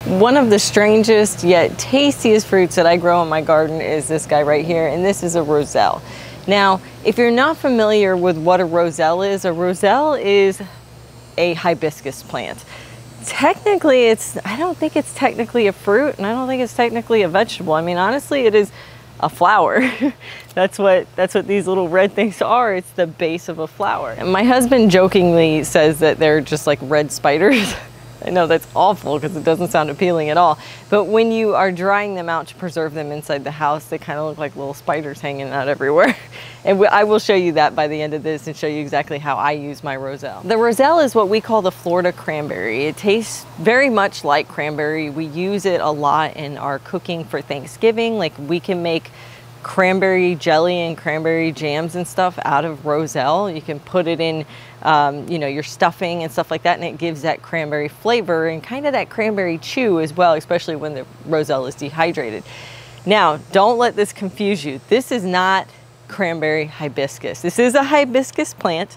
One of the strangest yet tastiest fruits that I grow in my garden is this guy right here, and this is a Roselle. Now, if you're not familiar with what a Roselle is a hibiscus plant. Technically, I don't think it's technically a fruit, and I don't think it's technically a vegetable. I mean, honestly, it is a flower. That's what these little red things are. It's the base of a flower. And my husband jokingly says that they're just like red spiders. I know that's awful because it doesn't sound appealing at all. But when you are drying them out to preserve them inside the house, they kind of look like little spiders hanging out everywhere. And I will show you that by the end of this and show you exactly how I use my Roselle. The Roselle is what we call the Florida cranberry. It tastes very much like cranberry. We use it a lot in our cooking for Thanksgiving. Like, we can make cranberry jelly and cranberry jams and stuff out of Roselle. You can put it in you know, your stuffing and stuff like that, and it gives that cranberry flavor and kind of that cranberry chew as well, especially when the Roselle is dehydrated. Now, don't let this confuse you. This is not cranberry hibiscus. This is a hibiscus plant,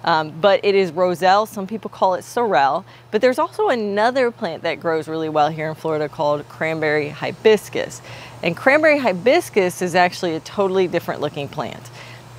but it is Roselle. Some people call it sorrel, but there's also another plant that grows really well here in Florida called cranberry hibiscus. And cranberry hibiscus is actually a totally different looking plant.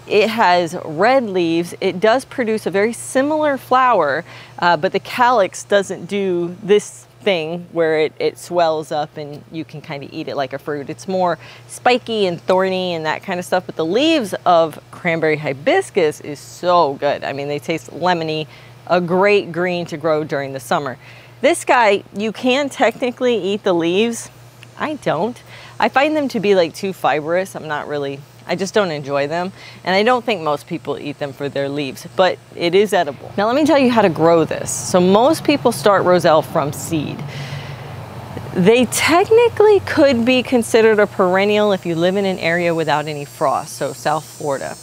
It has red leaves. It does produce a very similar flower, but the calyx doesn't do this thing where it swells up and you can kind of eat it like a fruit. It's more spiky and thorny and that kind of stuff. But the leaves of cranberry hibiscus is so good. I mean, they taste lemony, a great green to grow during the summer. This guy, you can technically eat the leaves. I don't. I find them to be like too fibrous. I just don't enjoy them, and I don't think most people eat them for their leaves, but it is edible. Now let me tell you how to grow this. So most people start Roselle from seed. They technically could be considered a perennial if you live in an area without any frost, so South Florida.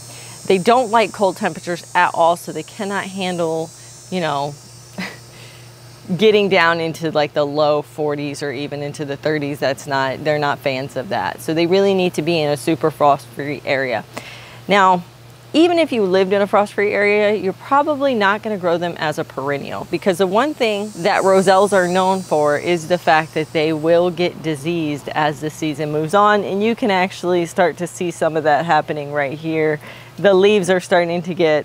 They don't like cold temperatures at all, so they cannot handle, you know, getting down into like the low 40s or even into the 30s. They're not fans of that. So they really need to be in a super frost-free area. Now, even if you lived in a frost-free area, you're probably not going to grow them as a perennial, because the one thing that Roselles are known for is the fact that they will get diseased as the season moves on, and you can actually start to see some of that happening right here. The leaves are starting to get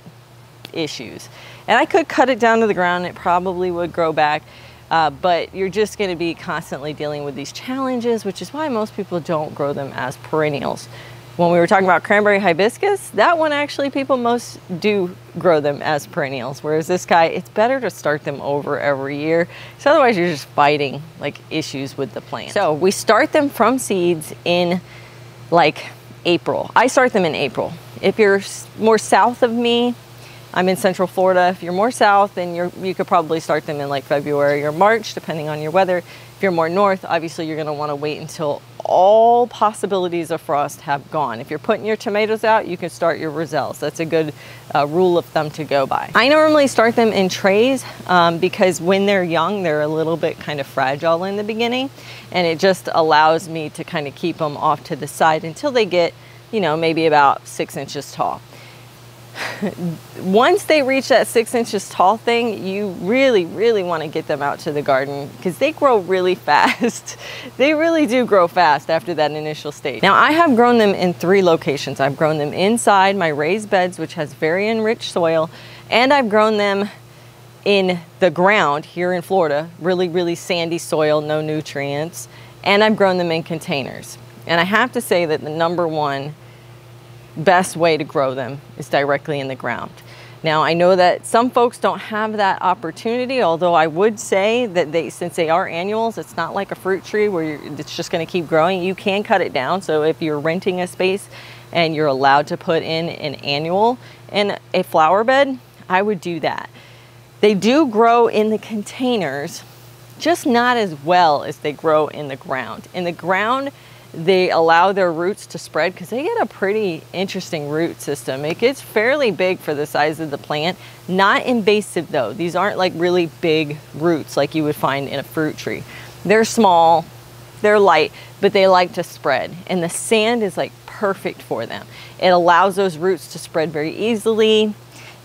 issues. And I could cut it down to the ground, it probably would grow back, but you're just going to be constantly dealing with these challenges, which is why most people don't grow them as perennials. When we were talking about cranberry hibiscus, that one actually most do grow them as perennials, whereas this guy, it's better to start them over every year, so otherwise you're just fighting like issues with the plant. So we start them from seeds in like April. I start them in April. If you're more south of me, I'm in Central Florida. If you're more south, then you could probably start them in like February or March, depending on your weather. If you're more north, obviously you're gonna wanna wait until all possibilities of frost have gone. If you're putting your tomatoes out, you can start your Roselles. That's a good rule of thumb to go by. I normally start them in trays because when they're young, they're a little bit kind of fragile in the beginning, and it just allows me to kind of keep them off to the side until they get, you know, maybe about 6 inches tall. Once they reach that 6 inches tall thing, you really want to get them out to the garden because they grow really fast. They really do grow fast after that initial stage. Now, I have grown them in 3 locations. I've grown them inside my raised beds, which has very enriched soil, and I've grown them in the ground here in Florida, really sandy soil, no nutrients, and I've grown them in containers. And I have to say that the #1 best way to grow them is directly in the ground. Now, I know that some folks don't have that opportunity, although I would say that since they are annuals, it's not like a fruit tree where it's just going to keep growing. You can cut it down. So if you're renting a space and you're allowed to put in an annual in a flower bed, I would do that. They do grow in the containers, just not as well as they grow in the ground. In the ground, they allow their roots to spread because they get a pretty interesting root system. It gets fairly big for the size of the plant. Not invasive though. These aren't like really big roots like you would find in a fruit tree. They're small, they're light, but they like to spread. And the sand is like perfect for them. It allows those roots to spread very easily.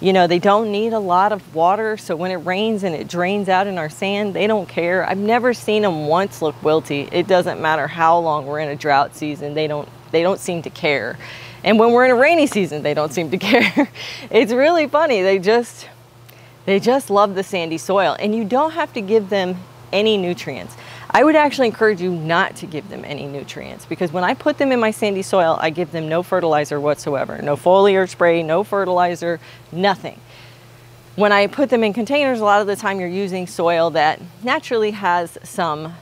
You know, they don't need a lot of water, so when it rains and it drains out in our sand, they don't care. I've never seen them once look wilty. It doesn't matter how long we're in a drought season, they don't seem to care. And when we're in a rainy season, they don't seem to care. It's really funny. They just love the sandy soil, and you don't have to give them any nutrients. I would actually encourage you not to give them any nutrients, because when I put them in my sandy soil, I give them no fertilizer whatsoever. No foliar spray, no fertilizer, nothing. When I put them in containers, a lot of the time you're using soil that naturally has some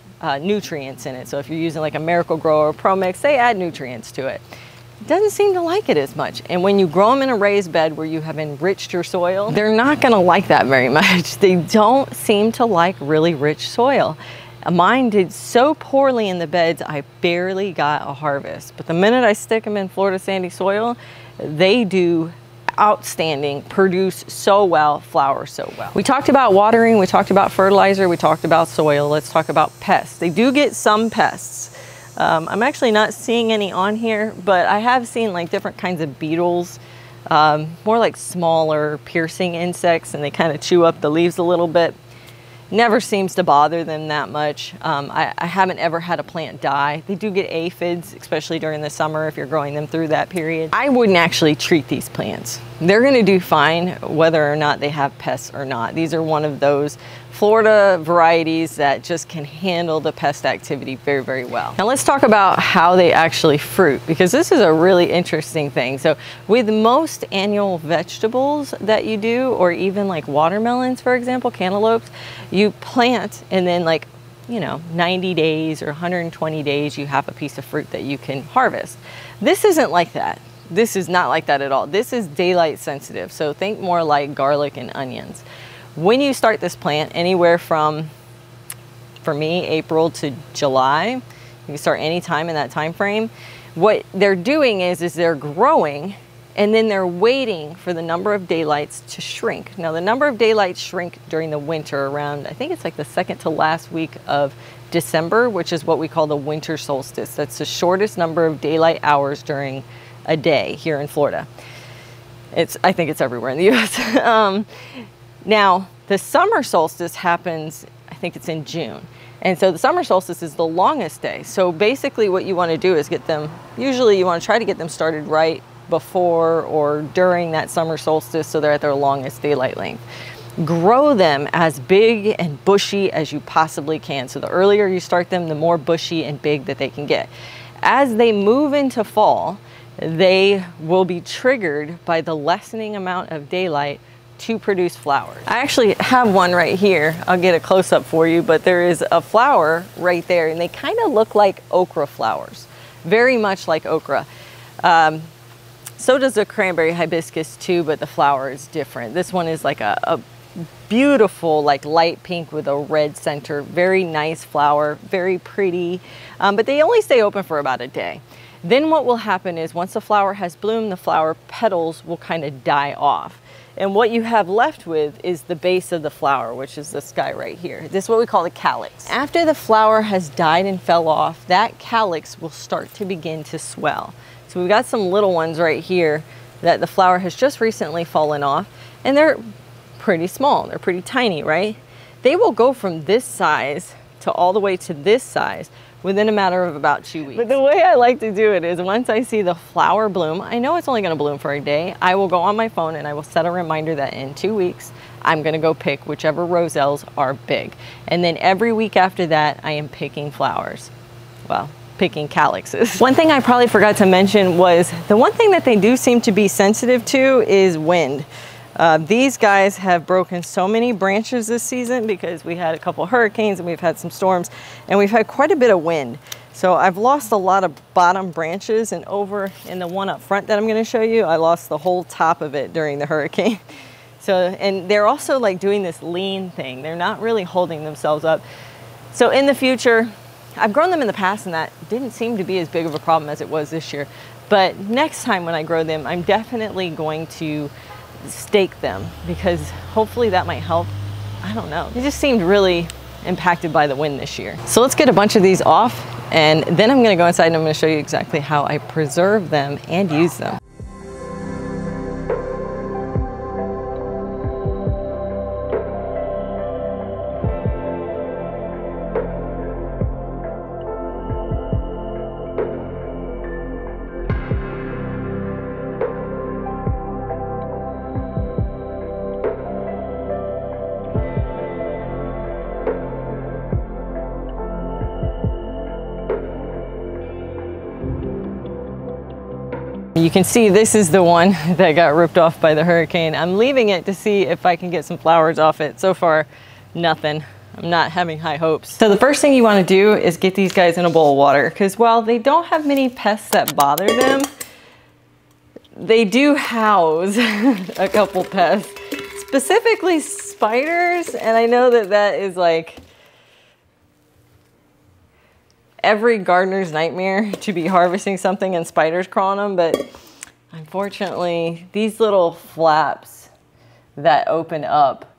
nutrients in it. So if you're using like a Miracle-Gro or Pro Mix, they add nutrients to it. It doesn't seem to like it as much. And when you grow them in a raised bed where you have enriched your soil, they're not gonna like that very much. They don't seem to like really rich soil. Mine did so poorly in the beds, I barely got a harvest. But the minute I stick them in Florida sandy soil, they do outstanding, produce so well, flower so well. We talked about watering, we talked about fertilizer, we talked about soil. Let's talk about pests. They do get some pests. I'm actually not seeing any on here, but I have seen like different kinds of beetles, more like smaller piercing insects, and they kind of chew up the leaves a little bit. Never seems to bother them that much. I haven't ever had a plant die. They do get aphids, especially during the summer if you're growing them through that period. I wouldn't actually treat these plants. They're gonna do fine whether or not they have pests or not. These are one of those Florida varieties that just can handle the pest activity very, very well. Now let's talk about how they actually fruit, because this is a really interesting thing. So with most annual vegetables that you do, or even like watermelons, for example, cantaloupes, you plant and then like, you know, 90 days or 120 days, you have a piece of fruit that you can harvest. This isn't like that. This is not like that at all. This is daylight sensitive. So think more like garlic and onions. When you start this plant, anywhere from, for me, April to July, you can start any time in that time frame. What they're doing is they're growing, and then they're waiting for the number of daylights to shrink. Now the number of daylights shrink during the winter around, I think it's like the second to last week of December, which is what we call the winter solstice. That's the shortest number of daylight hours during a day here in Florida. I think it's everywhere in the US. Now, the summer solstice happens, I think it's in June. And so the summer solstice is the longest day. So basically what you want to do is get them, usually you want to try to get them started right before or during that summer solstice so they're at their longest daylight length. Grow them as big and bushy as you possibly can. So the earlier you start them, the more bushy and big that they can get. As they move into fall, they will be triggered by the lessening amount of daylight to produce flowers. I actually have one right here. I'll get a close-up for you, but there is a flower right there, and they kind of look like okra flowers, very much like okra. So does the cranberry hibiscus too, but the flower is different. This one is like a beautiful, like light pink with a red center, very nice flower, very pretty, but they only stay open for about a day. Then what will happen is once the flower has bloomed, the flower petals will kind of die off. And what you have left with is the base of the flower, which is this guy right here. This is what we call the calyx. After the flower has died and fell off, that calyx will start to begin to swell. So we've got some little ones right here that the flower has just recently fallen off, and they're pretty small. They're pretty tiny, right? They will go from this size to all the way to this size within a matter of about 2 weeks. But the way I like to do it is once I see the flower bloom, I know it's only gonna bloom for a day, I will go on my phone and I will set a reminder that in 2 weeks, I'm gonna go pick whichever Roselles are big. And then every week after that, I am picking flowers. Well, picking calyxes. One thing I probably forgot to mention was the one thing that they do seem to be sensitive to is wind. These guys have broken so many branches this season because we had a couple hurricanes and we've had some storms and we've had quite a bit of wind. So I've lost a lot of bottom branches, and over in the one up front that I'm going to show you, I lost the whole top of it during the hurricane. So, and they're also like doing this lean thing. They're not really holding themselves up. So in the future, I've grown them in the past and that didn't seem to be as big of a problem as it was this year. But next time when I grow them, I'm definitely going to stake them because hopefully that might help. I don't know. It just seemed really impacted by the wind this year. So let's get a bunch of these off, and then I'm going to go inside and I'm going to show you exactly how I preserve them and use them. You can see this is the one that got ripped off by the hurricane. I'm leaving it to see if I can get some flowers off it. So far, nothing. I'm not having high hopes. So the first thing you want to do is get these guys in a bowl of water, because while they don't have many pests that bother them, they do house a couple pests, specifically spiders. And I know that that is like every gardener's nightmare, to be harvesting something and spiders crawl on them, but unfortunately these little flaps that open up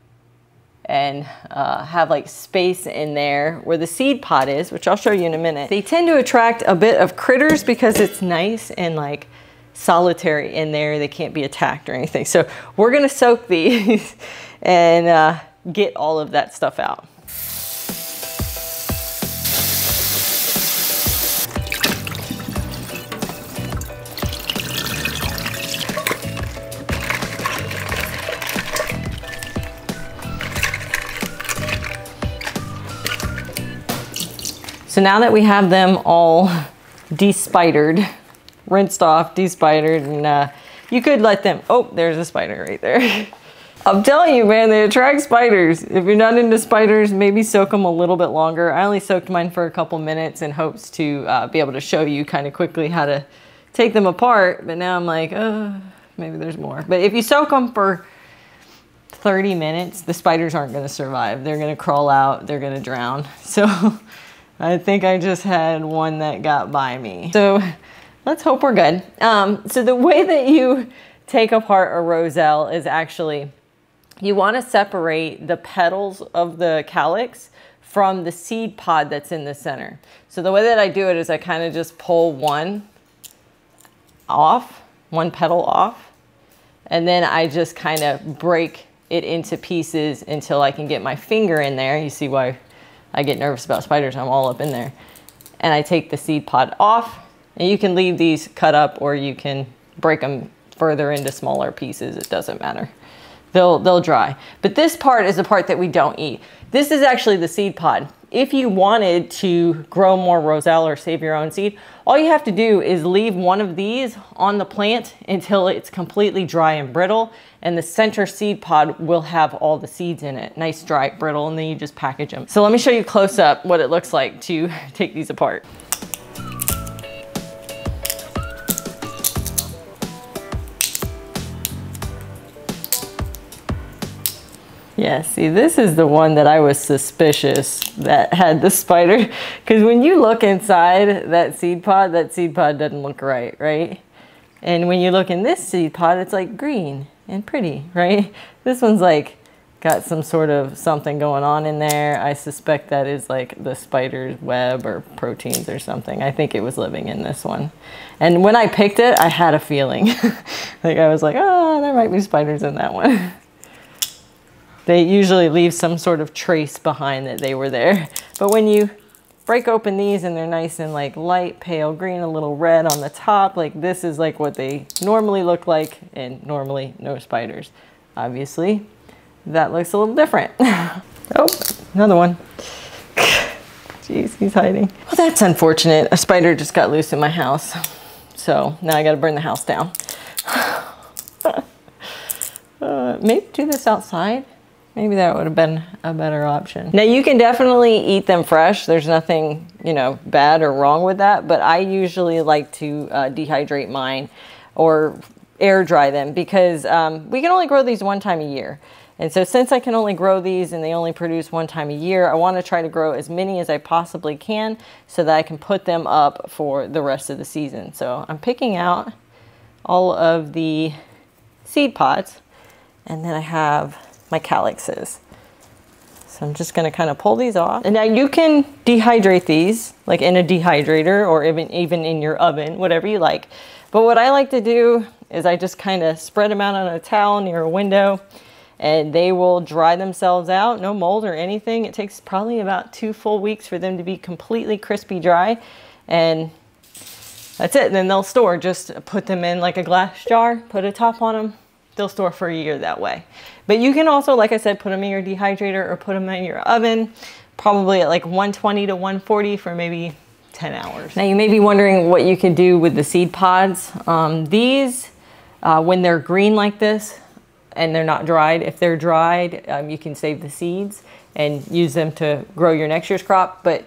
and have like space in there where the seed pod is, which I'll show you in a minute, they tend to attract a bit of critters because it's nice and like solitary in there. They can't be attacked or anything. So we're gonna soak these and get all of that stuff out. So now that we have them all de-spidered, rinsed off, de-spidered, and you could let them, oh, there's a spider right there. I'm telling you, man, they attract spiders. If you're not into spiders, maybe soak them a little bit longer. I only soaked mine for a couple minutes in hopes to be able to show you kind of quickly how to take them apart. But now I'm like, oh, maybe there's more. But if you soak them for 30 minutes, the spiders aren't going to survive. They're going to crawl out. They're going to drown. So I think I just had one that got by me. So let's hope we're good. So the way that you take apart a Roselle is actually, you want to separate the petals of the calyx from the seed pod that's in the center. So the way that I do it is I kind of just pull one off, one petal off, and then I just kind of break it into pieces until I can get my finger in there. You see why I get nervous about spiders, I'm all up in there. And I take the seed pod off, and you can leave these cut up or you can break them further into smaller pieces. It doesn't matter. They'll dry. But this part is the part that we don't eat. This is actually the seed pod. If you wanted to grow more Roselle or save your own seed, all you have to do is leave one of these on the plant until it's completely dry and brittle, and the center seed pod will have all the seeds in it. Nice, dry, brittle, and then you just package them. So let me show you close up what it looks like to take these apart. Yeah, see, this is the one that I was suspicious that had the spider. Because when you look inside that seed pod doesn't look right, right? And when you look in this seed pod, it's like green and pretty, right? This one's like got some sort of something going on in there. I suspect that is like the spider's web or proteins or something. I think it was living in this one. And when I picked it, I had a feeling. Like I was like, oh, there might be spiders in that one. They usually leave some sort of trace behind that they were there. But when you break open these and they're nice and like light pale green, a little red on the top, like this is like what they normally look like, and normally no spiders. Obviously, that looks a little different. Oh, another one. Jeez, he's hiding. Well, that's unfortunate. A spider just got loose in my house. So now I gotta burn the house down. Maybe do this outside. Maybe that would have been a better option. Now you can definitely eat them fresh. There's nothing, you know, bad or wrong with that, but I usually like to dehydrate mine or air dry them because we can only grow these one time a year. And so since I can only grow these and they only produce one time a year, I want to try to grow as many as I possibly can so that I can put them up for the rest of the season. So I'm picking out all of the seed pods, and then I have my calyxes. So I'm just going to kind of pull these off. And now you can dehydrate these like in a dehydrator or even in your oven, whatever you like. But what I like to do is I just kind of spread them out on a towel near a window, and they will dry themselves out. No mold or anything. It takes probably about 2 full weeks for them to be completely crispy dry. And that's it. And then they'll store. Just put them in like a glass jar, put a top on them. They'll store for a year that way. But you can also, like I said, put them in your dehydrator or put them in your oven, probably at like 120 to 140 for maybe 10 hours. Now you may be wondering what you can do with the seed pods. These, when they're green like this and they're not dried, if they're dried, you can save the seeds and use them to grow your next year's crop. But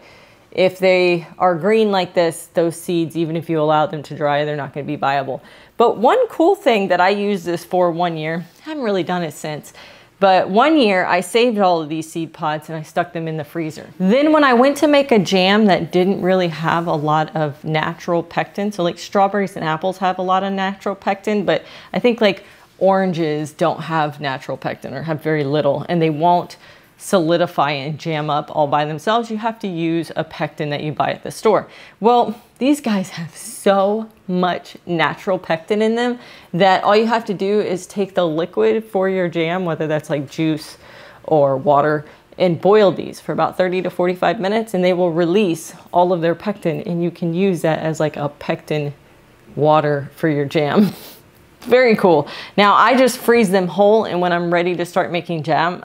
if they are green like this, those seeds, even if you allow them to dry, they're not going to be viable. But one cool thing that I used this for one year, I haven't really done it since, but one year I saved all of these seed pods and I stuck them in the freezer. Then when I went to make a jam that didn't really have a lot of natural pectin, so like strawberries and apples have a lot of natural pectin, but I think like oranges don't have natural pectin or have very little, and they won't solidify and jam up all by themselves. You have to use a pectin that you buy at the store. Well, these guys have so much natural pectin in them that all you have to do is take the liquid for your jam, whether that's like juice or water, and boil these for about 30 to 45 minutes, and they will release all of their pectin, and you can use that as like a pectin water for your jam. Very cool. Now I just freeze them whole, and when I'm ready to start making jam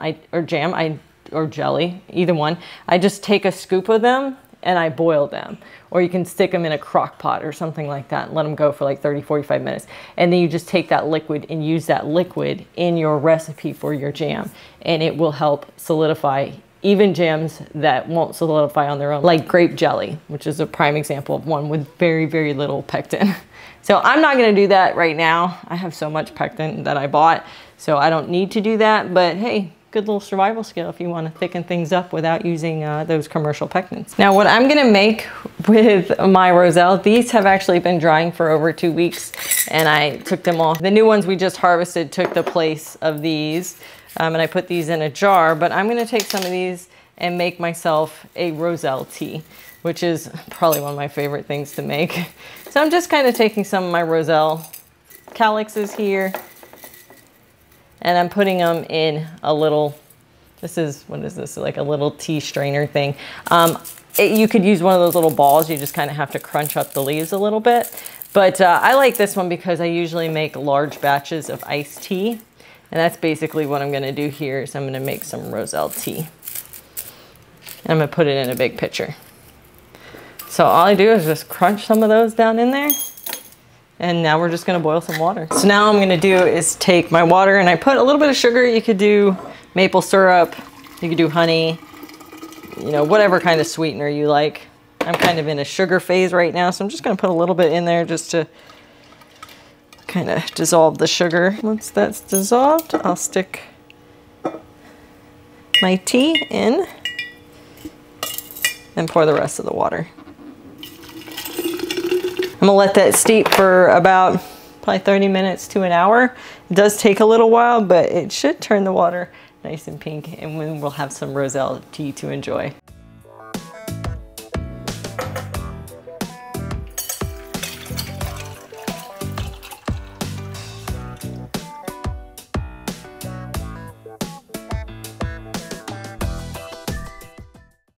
or jelly, either one, I just take a scoop of them and I boil them. Or you can stick them in a crock pot or something like that and let them go for like 30, 45 minutes. And then you just take that liquid and use that liquid in your recipe for your jam. And it will help solidify even jams that won't solidify on their own, like grape jelly, which is a prime example of one with very, very little pectin. So I'm not gonna do that right now. I have so much pectin that I bought, so I don't need to do that, but hey, good little survival skill if you want to thicken things up without using those commercial pectins. Now what I'm gonna make with my Roselle, these have actually been drying for over 2 weeks and I took them off. The new ones we just harvested took the place of these, and I put these in a jar, but I'm gonna take some of these and make myself a Roselle tea, which is probably one of my favorite things to make. So I'm just kind of taking some of my Roselle calyces here, and I'm putting them in a little, this is, what is this, like a little tea strainer thing. You could use one of those little balls, you just kind of have to crunch up the leaves a little bit. But I like this one because I usually make large batches of iced tea. And that's basically what I'm gonna do here, is I'm gonna make some Roselle tea. And I'm gonna put it in a big pitcher. So all I do is just crunch some of those down in there. And now we're just gonna boil some water. So now what I'm gonna do is take my water and I put a little bit of sugar. You could do maple syrup, you could do honey, you know, whatever kind of sweetener you like. I'm kind of in a sugar phase right now, so I'm just gonna put a little bit in there just to kind of dissolve the sugar. Once that's dissolved, I'll stick my tea in and pour the rest of the water. I'm gonna let that steep for about probably 30 minutes to an hour. It does take a little while, but it should turn the water nice and pink, and then we'll have some Roselle tea to enjoy.